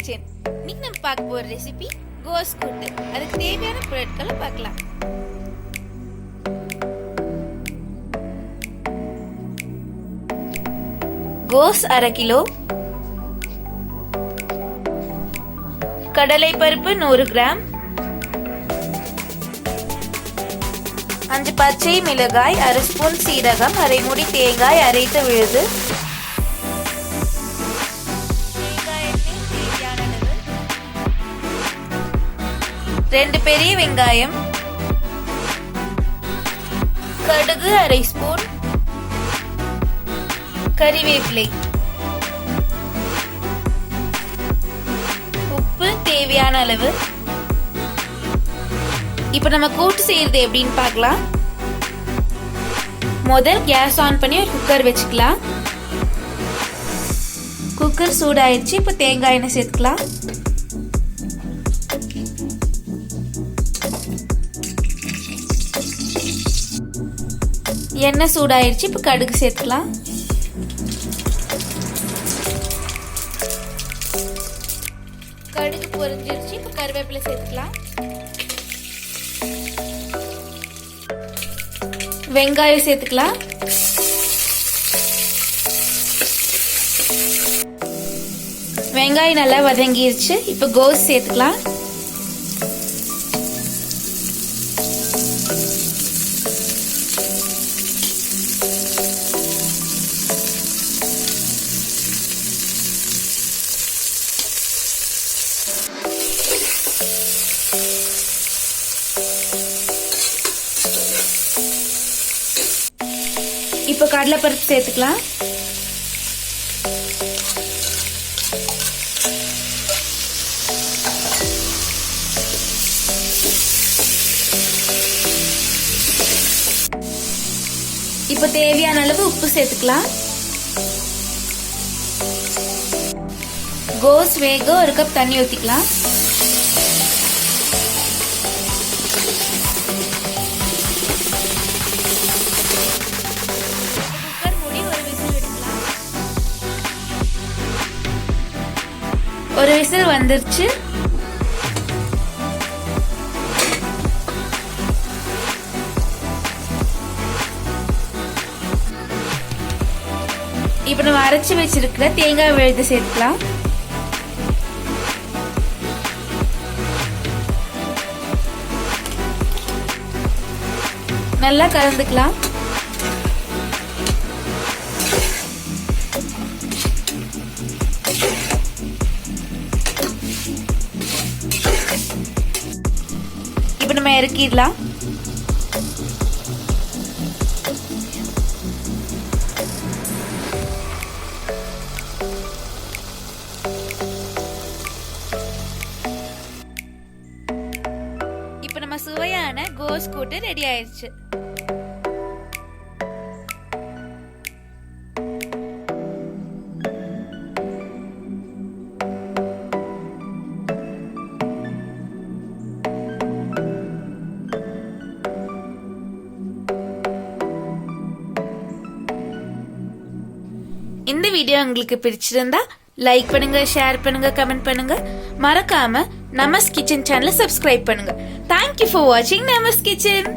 Kitchen. இன்னைக்கு நம்ம பார்க்க போற ரெசிபி கோஸ் கூட்டு. அதுக்கு தேவையான பொருட்களை பார்க்கலாம். கோஸ் 1/2 கிலோ, கடலை பருப்பு 100 கிராம், 5 பச்சை மிளகாய், 1/2 ஸ்பூன் சீரகம், 1/2 மூடி தேங்காய் அரைத்து விழுது, 2 பெரிய வெங்காயம், கடுகு 1/2 ஸ்பூன், கறிவேப்பிலை, உப்பு தேவையான அளவு. இப்ப நம்ம கூட்டு செய்யறது எப்படின்னு பார்க்கலாம். முதல் கேஸ் ஆன் பண்ணி ஒரு குக்கர் வச்சுக்கலாம். குக்கர் சூடாயிடுச்சு. இப்ப தேங்காய் எண்ணெய் சேர்த்துக்கலாம். எண்ணெய் சூடாயிருச்சு. இப்ப கடுகு சேர்த்துக்கலாம். கடுகு பொரிஞ்சிருச்சு. இப்ப கருவேப்பிலை சேர்த்துக்கலாம். வெங்காயம் சேர்த்துக்கலாம். வெங்காயம் நல்லா வதங்கிருச்சு. இப்ப கோஸ் சேர்த்துக்கலாம். இப்போ கடலைப்பருப்பு சேர்த்துக்கலாம். இப்போ தேவையான அளவு உப்பு சேர்த்துக்கலாம். கோஸ் வேக 1 கப் தண்ணி ஊத்திக்கலாம். ஒரு விசில் வந்துருச்சு. இப்ப நம்ம அரைச்சு வச்சிருக்கிற தேங்காய் விழுது சேர்த்துக்கலாம். நல்லா கலந்துக்கலாம். இப்ப நம்ம இறக்கிடலாம். இப்ப நம்ம சுவையான கோஸ் கூட்டு ரெடி ஆயிடுச்சு. இந்த வீடியோ உங்களுக்கு பிடிச்சிருந்தா லைக் பண்ணுங்க, ஷேர் பண்ணுங்க, கமெண்ட் பண்ணுங்க. மறக்காம நமஸ் கிச்சன் சேனலை சப்ஸ்கிரைப் பண்ணுங்க. Thank you for watching Namas kitchen.